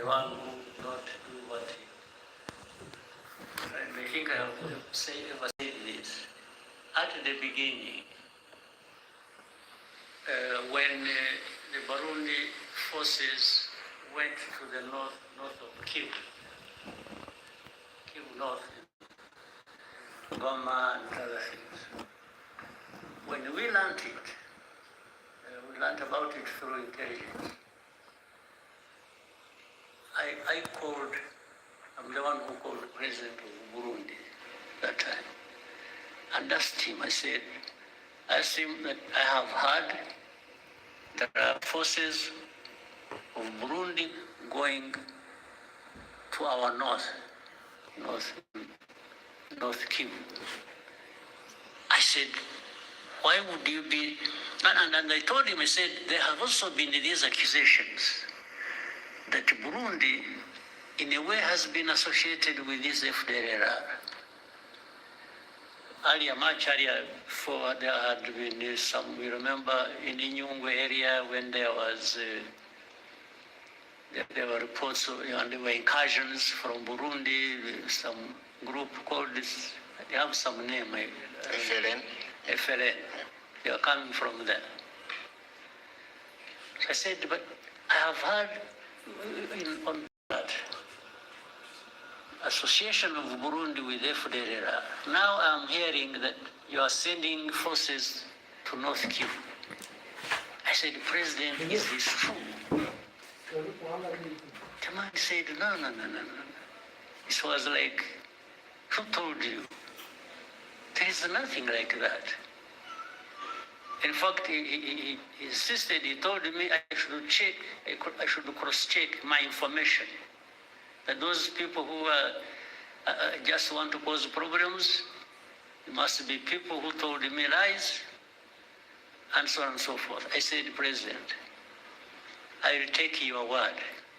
one who not do what he. And I think I have ever said this. At the beginning, when the Burundi forces went to the north of Kivu North, Goma and other things. When we learned it, we learned about it through intelligence. I called, I'm the one who called the president of Burundi that time, and asked him, I asked him that I have heard there are forces of Burundi going to our north Kivu. I said, why would you be, and I told him, I said, there have also been these accusations that Burundi, in a way, has been associated with this FDLR. Much earlier, before there had been some, we remember in Inyungwe area when there was, there were reports of, and there were incursions from Burundi, some group called this, they have some name. FLN. They are coming from there. So I said, but I have heard on that association of Burundi with FDLR. Now I'm hearing that you are sending forces to North Kivu. I said, President, is this true? The man said, no. It was like, who told you? There is nothing like that. In fact, he insisted, he told me I should check, I should cross-check my information. That those people who just want to cause problems, must be people who told me lies, and so on and so forth. I said, President, I will take your word.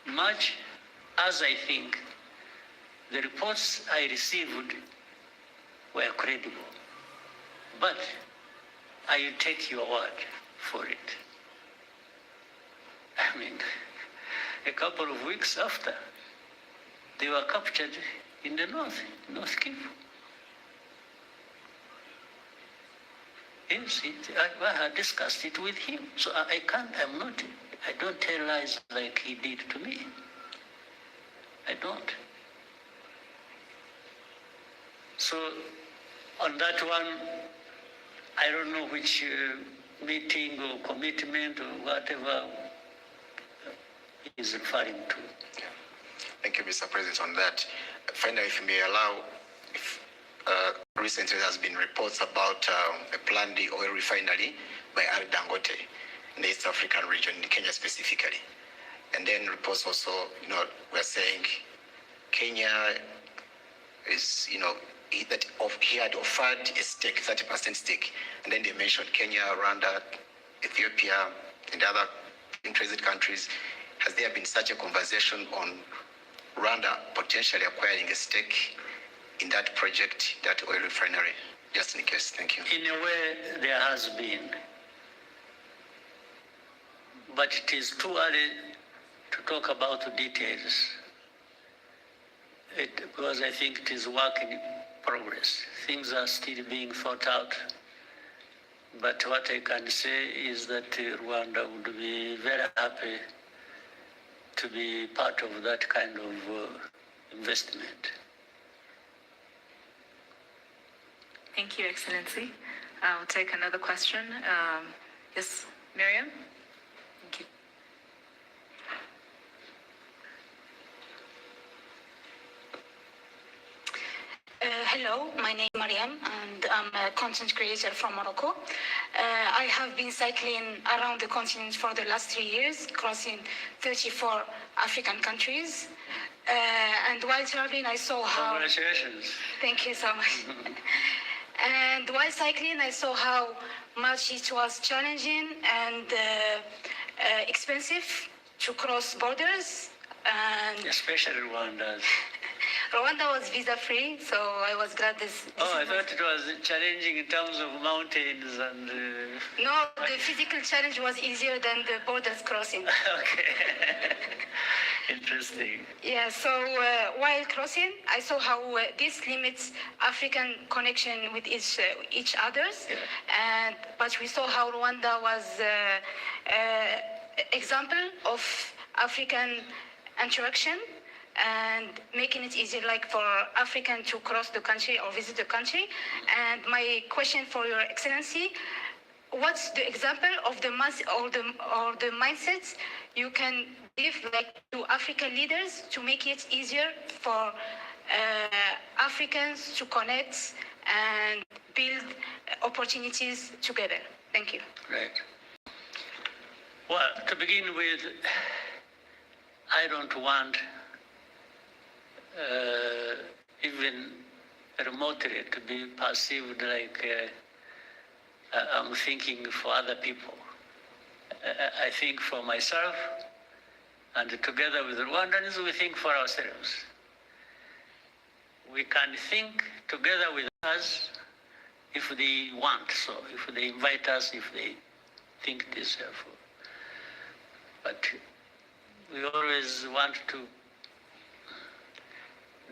Much as I think the reports I received were credible. But I will take your word for it. I mean, a couple of weeks after, they were captured in the North Kivu. Yes, I had discussed it with him. So I don't tell lies like he did to me. I don't. So on that one, I don't know which meeting or commitment or whatever he's referring to. Thank you, Mr. President, on that. Finally, if you may allow, recently there has been reports about a planned oil refinery by Dangote in the East African region, in Kenya specifically. And then reports also, we're saying Kenya is, he had offered a stake, 30% stake. And then they mentioned Kenya, Rwanda, Ethiopia, and other interested countries. Has there been such a conversation on Rwanda potentially acquiring a stake in that project, that oil refinery? Just in case, thank you. In a way, there has been. But it is too early to talk about the details. Because I think it is work in progress. Things are still being thought out. But what I can say is that Rwanda would be very happy to be part of that kind of investment. Thank you, Excellency. I'll take another question. Yes, Miriam? Thank you. Hello, my name is Mariam, and I'm a content creator from Morocco. I have been cycling around the continent for the last 3 years, crossing 34 African countries. And while traveling, I saw how... Congratulations. Thank you so much. And while cycling, I saw how much it was challenging and expensive to cross borders. And especially Rwanda. Rwanda was visa-free, so I was glad this I thought it was challenging in terms of mountains and... No, the physical challenge was easier than the borders crossing. Okay. Interesting. Yeah, so while crossing, I saw how this limits African connection with each others, Yeah. and but we saw how Rwanda was example of African interaction and making it easier, like for African to cross the country or visit the country. And my question for Your Excellency: what's the example of the the mindsets you can give like to African leaders to make it easier for Africans to connect and build opportunities together? Thank you. Right. Well, to begin with, I don't want even remotely to be perceived like I'm thinking for other people. I think for myself, and together with Rwandans, we think for ourselves. We can think together with us if they want, so if they invite us, if they think it is helpful. But we always want to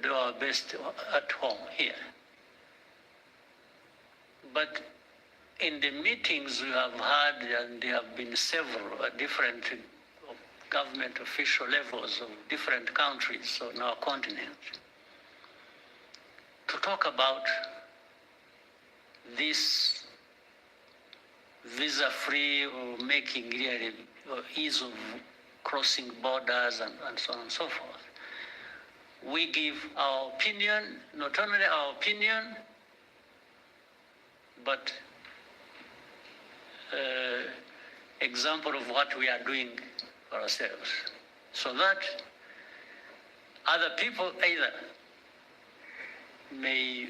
do our best at home here. But in the meetings we have had, and there have been several at different government official levels of different countries on our continent, to talk about this visa-free or making really or ease of crossing borders and so on and so forth. We give our opinion, not only our opinion, but example of what we are doing for ourselves, so that other people either may,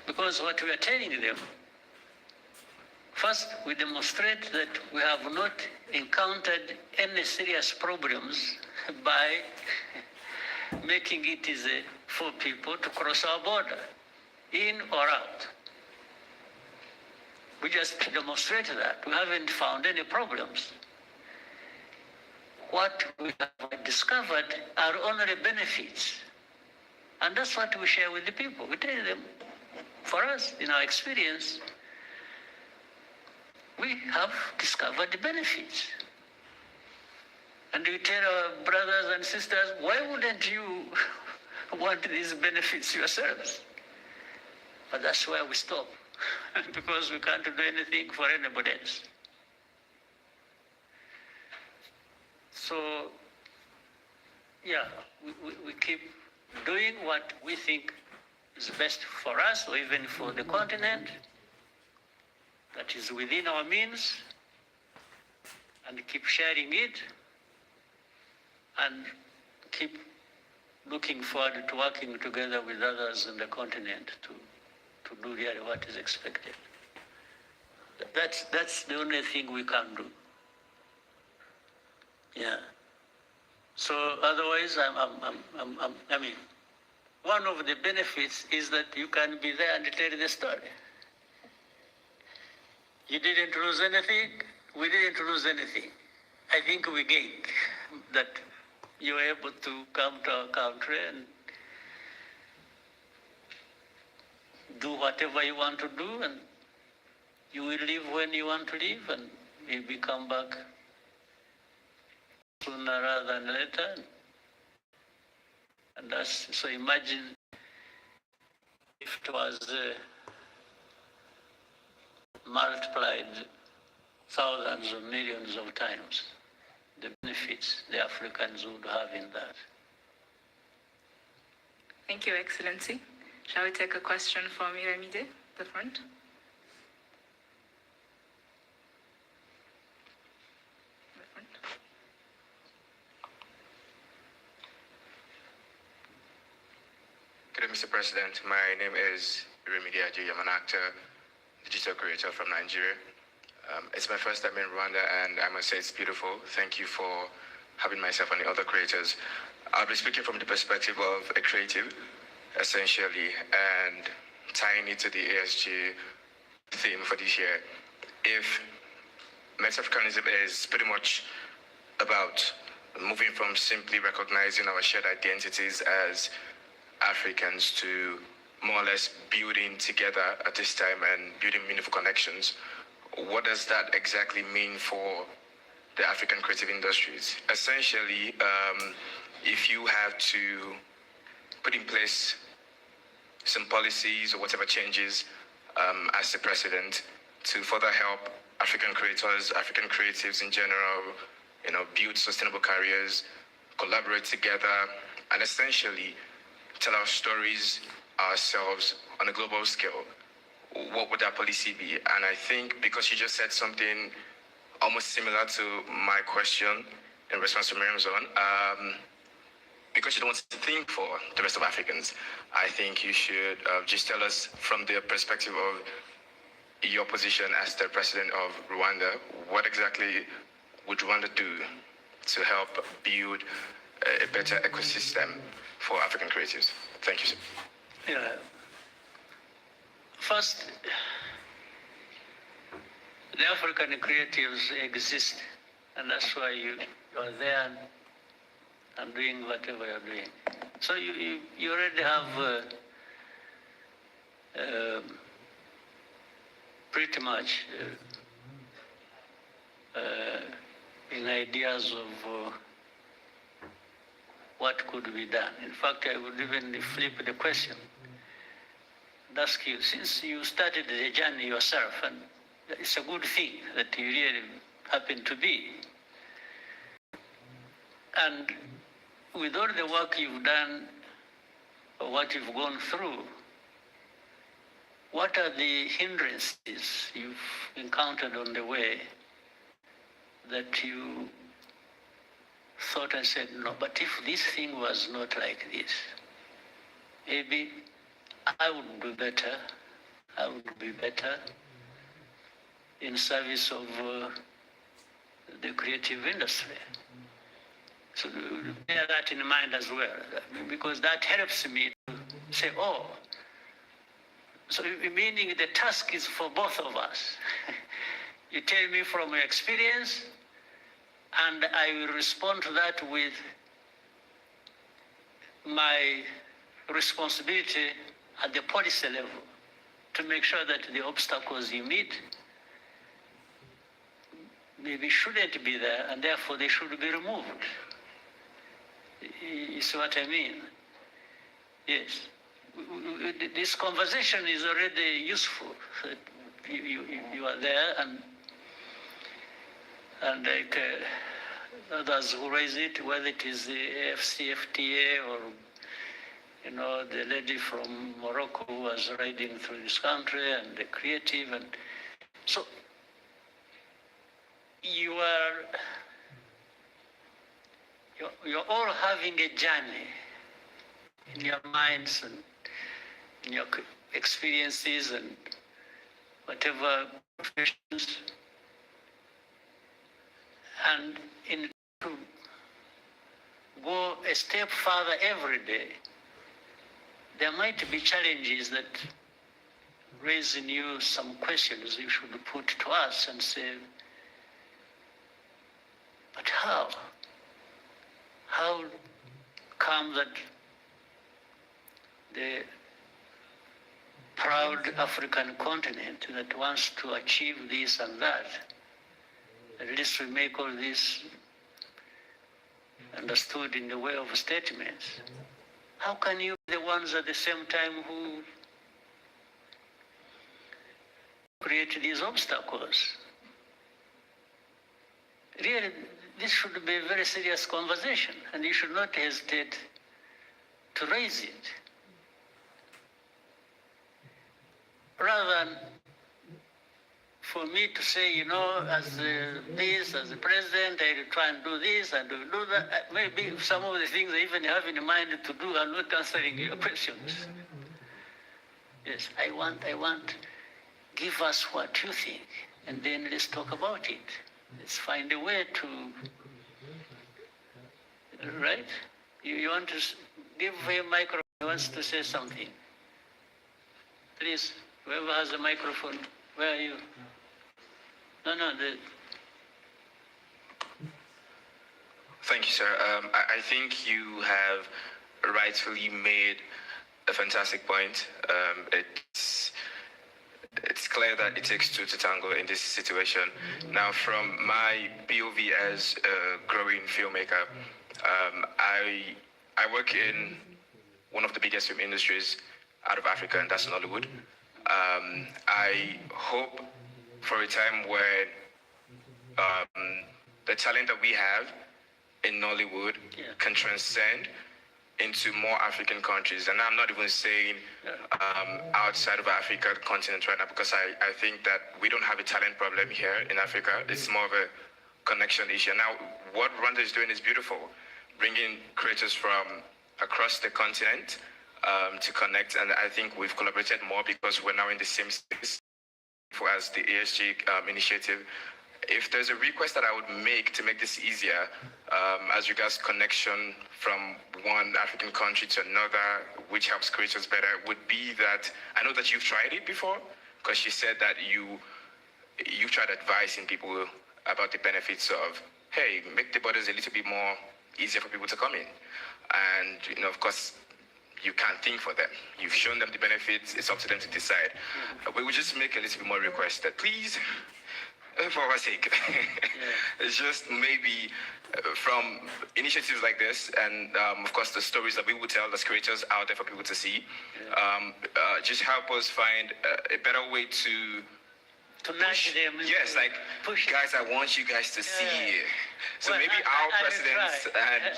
because what we are telling them, first we demonstrate that we have not encountered any serious problems by making it easy for people to cross our border, in or out. We just demonstrated that. We haven't found any problems. What we have discovered are only benefits. And that's what we share with the people. We tell them, for us, in our experience, we have discovered the benefits. And we tell our brothers and sisters, why wouldn't you want these benefits yourselves? But that's where we stop, because we can't do anything for anybody else. So, yeah, we keep doing what we think is best for us, or even for the continent, that is within our means, and keep sharing it, and keep looking forward to working together with others in the continent to do really what is expected. That's the only thing we can do. Yeah. So otherwise, I mean, one of the benefits is that you can be there and tell the story. You didn't lose anything, we didn't lose anything. I think we gained that you were able to come to our country and do whatever you want to do, and you will leave when you want to leave, and maybe come back sooner rather than later. And that's, so imagine if it was multiplied thousands of millions of times, the benefits the Africans would have in that. Thank you, Excellency. Shall we take a question from Iramide, the front? The front. Good day, Mr. President. My name is Iramide Ajayi. I'm an actor, digital creator from Nigeria. It's my first time in Rwanda, and I must say it's beautiful. Thank you for having myself and the other creators. I'll be speaking from the perspective of a creative, essentially, and tying it to the ESG theme for this year. If Mex-Africanism is pretty much about moving from simply recognizing our shared identities as Africans to more or less building together at this time and building meaningful connections. What does that exactly mean for the African creative industries? Essentially, if you have to put in place some policies or whatever changes as the president to further help African creators, African creatives in general, build sustainable careers, collaborate together, and essentially tell our stories ourselves on a global scale, what would that policy be? And I think because you just said something almost similar to my question in response to Miriam's one, because you don't want to think for the rest of Africans, I think you should just tell us from the perspective of your position as the president of Rwanda, what exactly would Rwanda do to help build a better ecosystem for African creatives? Thank you, sir. Yeah. First, the African creatives exist, and that's why you are there and doing whatever you're doing. So you already have pretty much in ideas of what could be done. In fact, I would even flip the question and ask you, since you started the journey yourself, and it's a good thing that you really happen to be, and with all the work you've done, or what you've gone through, what are the hindrances you've encountered on the way that you thought and said, no, but if this thing was not like this, maybe I would do better, I would be better in service of the creative industry. So bear that in mind as well, because that helps me to say, oh, so meaning the task is for both of us. You tell me from your experience, and I will respond to that with my responsibility at the policy level to make sure that the obstacles you meet maybe shouldn't be there, and therefore they should be removed. You see what I mean? Yes. This conversation is already useful. You are there, and like others who raise it, whether it is the AFCFTA or the lady from Morocco who was riding through this country, and the creative, and so you're all having a journey in your minds and in your experiences and whatever professions, and in to go a step further every day, there might be challenges that raise in you some questions you should put to us and say, but how? How come that the proud African continent that wants to achieve this and that, at least we make all this understood in the way of statements? How can you be the ones at the same time who create these obstacles? Really, this should be a very serious conversation, and you should not hesitate to raise it. Rather than for me to say, as the president, I will try and do this and do that. Maybe some of the things I even have in mind to do are not answering your questions. Yes, I want, give us what you think, and then let's talk about it. Let's find a way to, right? You want to give him a microphone, he wants to say something. Please, whoever has a microphone, where are you? No, Thank you, sir. I think you have rightfully made a fantastic point. It's clear that it takes two to tango in this situation. Now, from my POV as a growing filmmaker, I work in one of the biggest film industries out of Africa, and that's Nollywood. I hope for a time where the talent that we have in Nollywood can transcend into more African countries. And I'm not even saying outside of Africa, the continent right now, because I think that we don't have a talent problem here in Africa. It's more of a connection issue. Now, what Rwanda is doing is beautiful, bringing creators from across the continent to connect. And I think we've collaborated more because we're now in the same space as the ESG initiative. If there's a request that I would make to make this easier, as regards connection from one African country to another, which helps creators better, would be that I know that you've tried it before, because you said that you've tried advising people about the benefits of, hey, make the borders a little bit more easier for people to come in. And, you know, of course, you can't think for them. You've shown them the benefits. It's up to them to decide. We would just make a little bit more request that please, for our sake, it's just maybe from initiatives like this, and of course the stories that we would tell as creators out there for people to see, just help us find a better way to nudge them. Yes, like push guys, I want you guys to see. So well, maybe our presidents and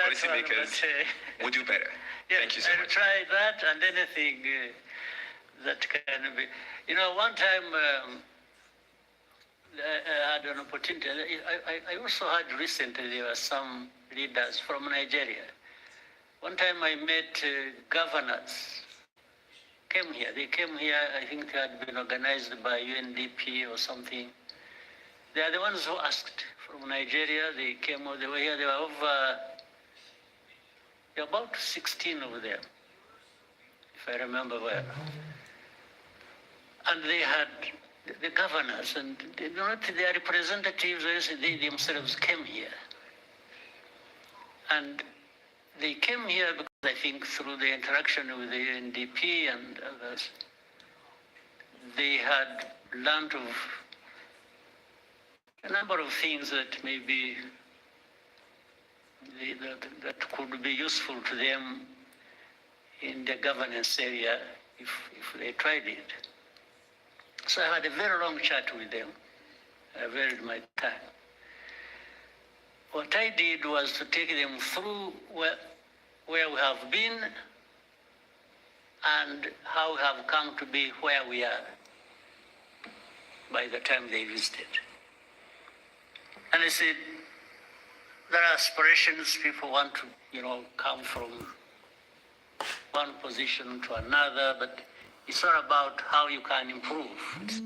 policymakers would do better. Thank you so much. I'll try that and anything that can be. You know, one time. I had an opportunity. I also had recently, there were some leaders from Nigeria. One time I met governors, came here. They came here, I think they had been organized by UNDP or something. They are the ones who asked from Nigeria. They came all the way here. There were about 16 of them, if I remember well. And they had the governors and not their representatives, they themselves came here. And they came here because I think through the interaction with the UNDP and others, they had learned of a number of things that maybe that could be useful to them in the governance area if they tried it. So I had a very long chat with them. I varied my time. What I did was to take them through where we have been and how we have come to be where we are by the time they visited. And I said, there are aspirations, people want to, come from one position to another, but it's all about how you can improve.